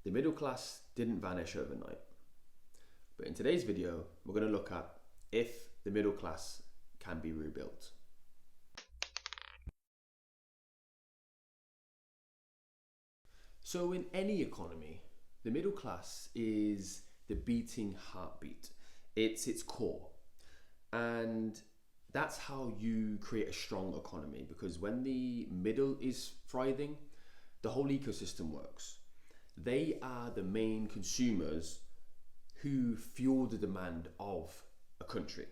The middle class didn't vanish overnight. But in today's video, we're going to look at if the middle class can be rebuilt. So in any economy, the middle class is the beating heartbeat. It's its core. And that's how you create a strong economy, because when the middle is thriving, the whole ecosystem works. They are the main consumers who fuel the demand of a country.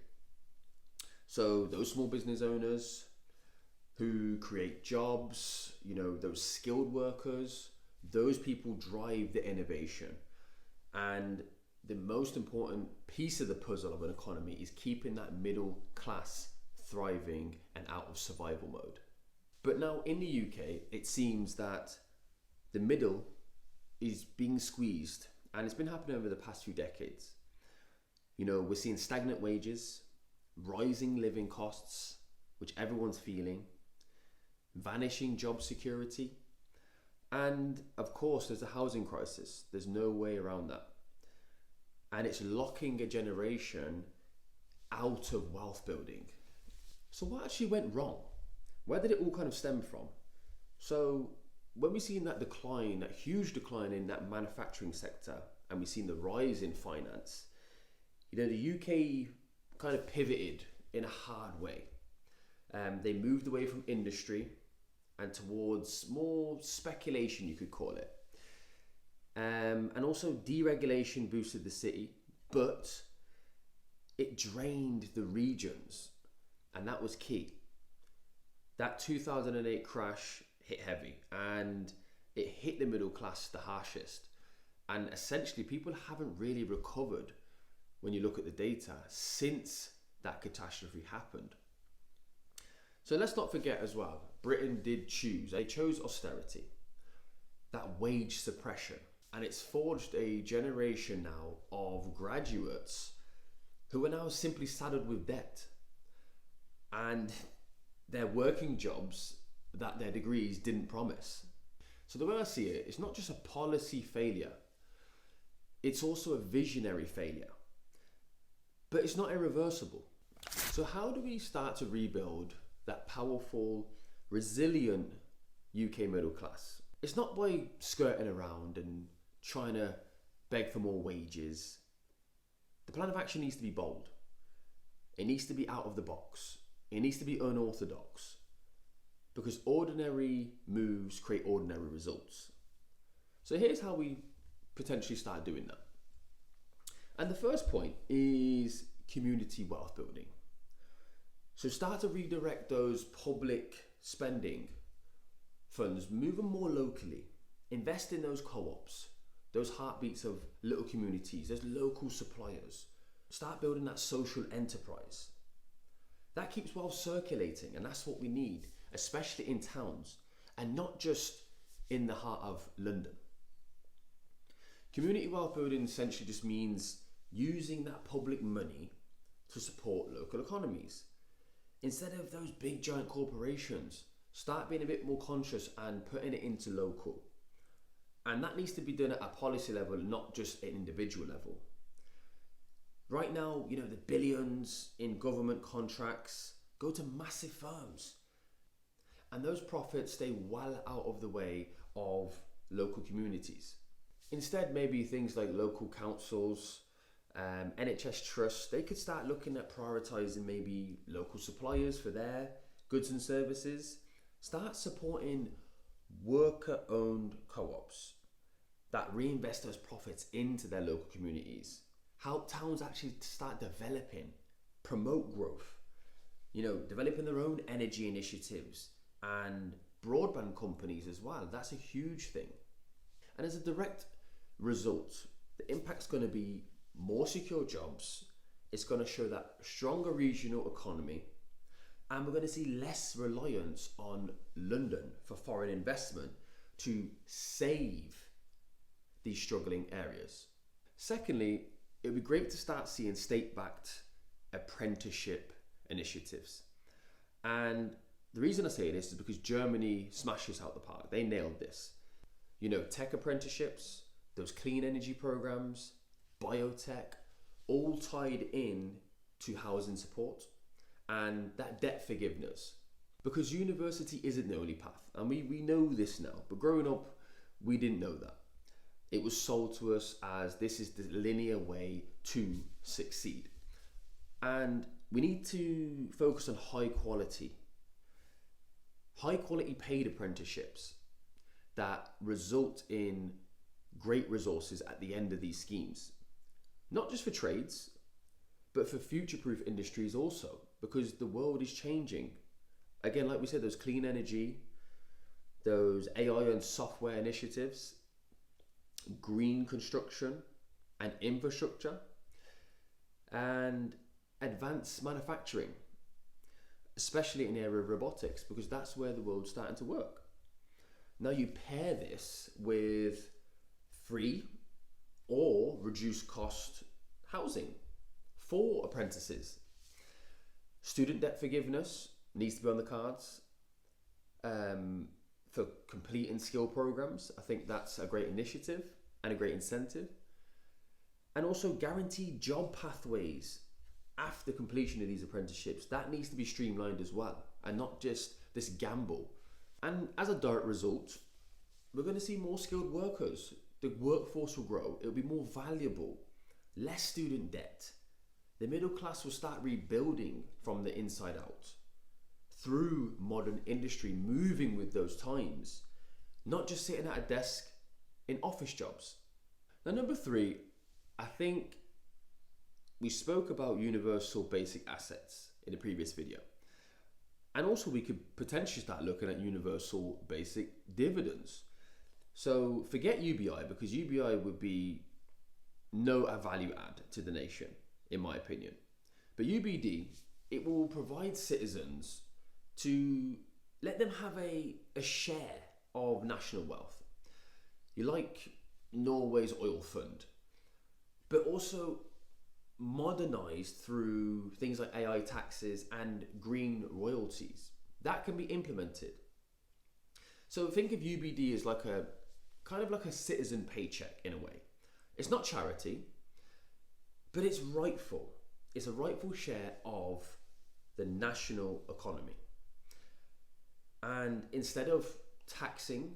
So those small business owners who create jobs, those skilled workers, those people drive the innovation. And the most important piece of the puzzle of an economy is keeping that middle class thriving and out of survival mode. But now in the UK, it seems that the middle is being squeezed, and it's been happening over the past few decades. We're seeing stagnant wages, rising living costs, which everyone's feeling, vanishing job security, and of course there's a housing crisis. There's no way around that. And it's locking a generation out of wealth building. So what actually went wrong? Where did it all kind of stem from? So when we've seen that decline, that huge decline in that manufacturing sector, and we've seen the rise in finance, the UK kind of pivoted in a hard way. They moved away from industry and towards more speculation, you could call it. And also deregulation boosted the city, but it drained the regions, and that was key. That 2008 crash hit heavy, and it hit the middle class the harshest. And essentially people haven't really recovered when you look at the data since that catastrophe happened. So let's not forget as well, Britain did choose. They chose austerity, that wage suppression. And it's forged a generation now of graduates who are now simply saddled with debt. And they're working jobs that their degrees didn't promise. So the way I see it, it's not just a policy failure, it's also a visionary failure. But it's not irreversible. So how do we start to rebuild that powerful, resilient UK middle class? It's not by skirting around and trying to beg for more wages. The plan of action needs to be bold. It needs to be out of the box. It needs to be unorthodox, because ordinary moves create ordinary results. So here's how we potentially start doing that. And the first point is community wealth building. So start to redirect those public spending funds, move them more locally, invest in those co-ops, those heartbeats of little communities, those local suppliers. Start building that social enterprise. That keeps wealth circulating, and that's what we need, especially in towns, and not just in the heart of London. Community wealth building essentially just means using that public money to support local economies. Instead of those big giant corporations, start being a bit more conscious and putting it into local. And that needs to be done at a policy level, not just an individual level. Right now, the billions in government contracts go to massive firms. And those profits stay well out of the way of local communities. Instead, maybe things like local councils, NHS trusts, they could start looking at prioritising maybe local suppliers for their goods and services. Start supporting worker-owned co-ops that reinvest those profits into their local communities. Help towns actually start developing, promote growth, developing their own energy initiatives and broadband companies as well. That's a huge thing. And as a direct result, the impact's going to be more secure jobs. It's going to show that stronger regional economy, and we're going to see less reliance on London for foreign investment to save these struggling areas. Secondly, it would be great to start seeing state-backed apprenticeship initiatives. And the reason I say this is because Germany smashed this out the park. They nailed this. Tech apprenticeships, those clean energy programs, biotech, all tied in to housing support and that debt forgiveness. Because university isn't the only path, and we know this now, but growing up, we didn't know that. It was sold to us as this is the linear way to succeed. And we need to focus on high quality paid apprenticeships that result in great resources at the end of these schemes. Not just for trades, but for future-proof industries also, because the world is changing. Again, like we said, those clean energy, those AI and software initiatives, green construction and infrastructure, and advanced manufacturing, especially in the area of robotics, because that's where the world's starting to work. Now you pair this with free or reduced cost housing for apprentices. Student debt forgiveness needs to be on the cards for completing skill programs. I think that's a great initiative and a great incentive. And also guaranteed job pathways after completion of these apprenticeships. That needs to be streamlined as well, and not just this gamble. And as a direct result, we're going to see more skilled workers. The workforce will grow. It'll be more valuable, less student debt. The middle class will start rebuilding from the inside out through modern industry, moving with those times, not just sitting at a desk in office jobs. Now, number 3, I think we spoke about universal basic assets in the previous video. And also we could potentially start looking at universal basic dividends. So forget UBI, because UBI would be no value add to the nation, in my opinion. But UBD, it will provide citizens to let them have a share of national wealth. You like Norway's oil fund, but also modernized through things like AI taxes and green royalties. That can be implemented. So think of UBD as like a kind of like a citizen paycheck in a way. It's not charity, but it's rightful. It's a rightful share of the national economy. And instead of taxing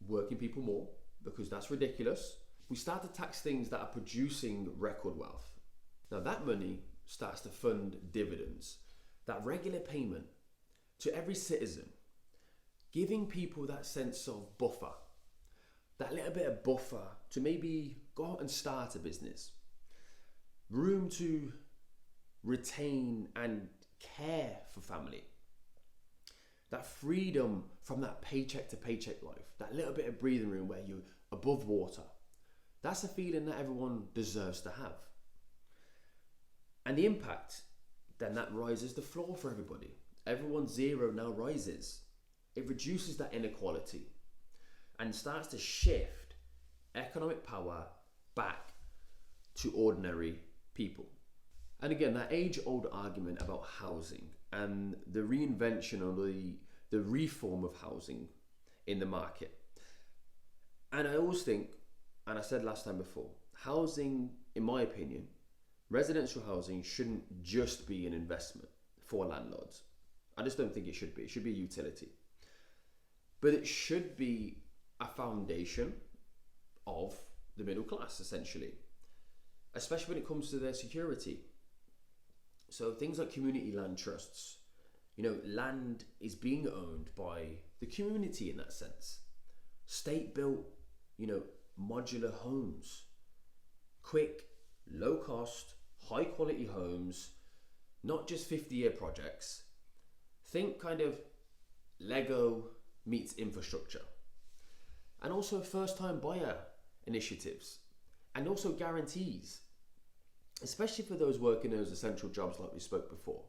working people more, because that's ridiculous, we start to tax things that are producing record wealth. Now that money starts to fund dividends, that regular payment to every citizen, giving people that sense of buffer, that little bit of buffer to maybe go out and start a business, room to retain and care for family, that freedom from that paycheck to paycheck life, that little bit of breathing room where you're above water. That's a feeling that everyone deserves to have. And the impact, then that rises the floor for everybody. Everyone's zero now rises. It reduces that inequality and starts to shift economic power back to ordinary people. And again, that age-old argument about housing and the reinvention or the reform of housing in the market. And I always think, and I said last time before, housing, in my opinion, residential housing shouldn't just be an investment for landlords. I just don't think it should be. It should be a utility. But it should be a foundation of the middle class, essentially, especially when it comes to their security. So things like community land trusts, land is being owned by the community in that sense. State-built, modular homes, quick, low-cost, high-quality homes, not just 50-year projects. Think kind of Lego meets infrastructure. And also first-time buyer initiatives, and also guarantees, especially for those working those essential jobs like we spoke before.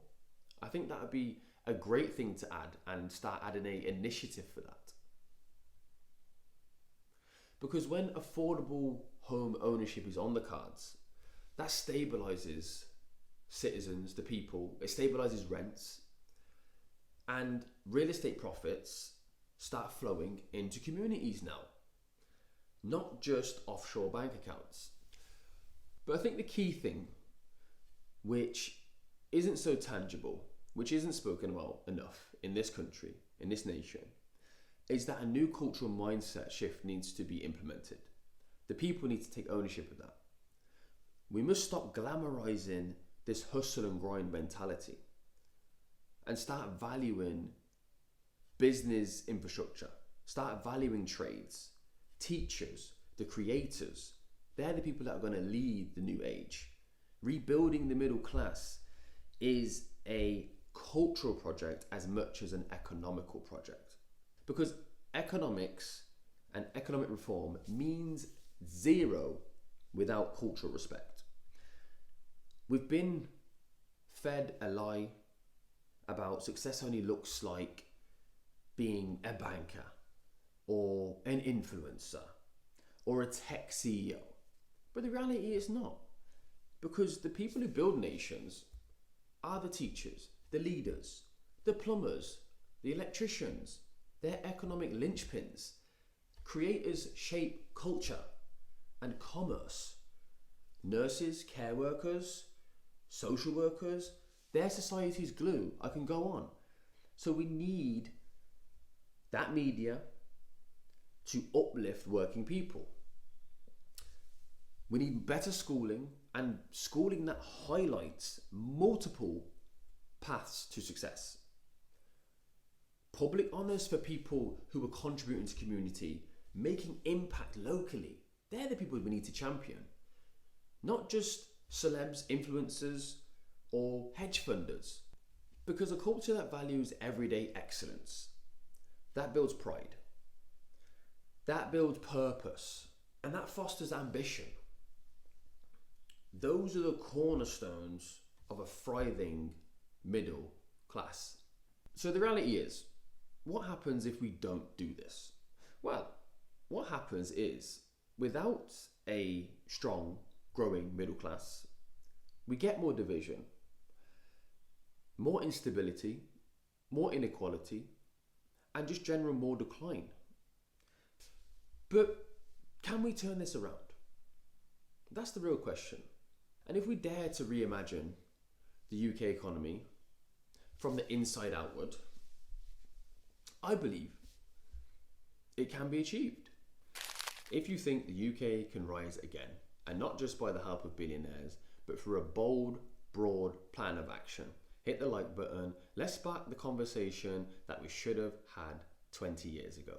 I think that would be a great thing to add and start adding an initiative for that. Because when affordable home ownership is on the cards, that stabilizes citizens, the people, it stabilizes rents, and real estate profits start flowing into communities now. not just offshore bank accounts. But I think the key thing, which isn't so tangible, which isn't spoken about enough in this country, in this nation, is that a new cultural mindset shift needs to be implemented. The people need to take ownership of that. We must stop glamorizing this hustle and grind mentality and start valuing business infrastructure, start valuing trades, teachers, the creators. They're the people that are going to lead the new age. Rebuilding the middle class is a cultural project as much as an economical project. Because economics and economic reform means zero without cultural respect. We've been fed a lie about success only looks like being a banker or an influencer or a tech CEO. But the reality is not. Because the people who build nations are the teachers, the leaders, the plumbers, the electricians. They're economic linchpins. Creators shape culture and commerce. Nurses, care workers, social workers, they're society's glue. I can go on. So we need that media to uplift working people. We need better schooling, and schooling that highlights multiple paths to success. Public honours for people who are contributing to community, making impact locally. They're the people we need to champion. Not just celebs, influencers, or hedge funders. Because a culture that values everyday excellence, that builds pride. That builds purpose. And that fosters ambition. Those are the cornerstones of a thriving middle class. So the reality is, what happens if we don't do this? Well, what happens is, without a strong, growing middle class, we get more division, more instability, more inequality, and just general more decline. But can we turn this around? That's the real question. And if we dare to reimagine the UK economy from the inside outward, I believe it can be achieved. If you think the UK can rise again, and not just by the help of billionaires, but through a bold, broad plan of action, hit the like button. Let's spark the conversation that we should have had 20 years ago.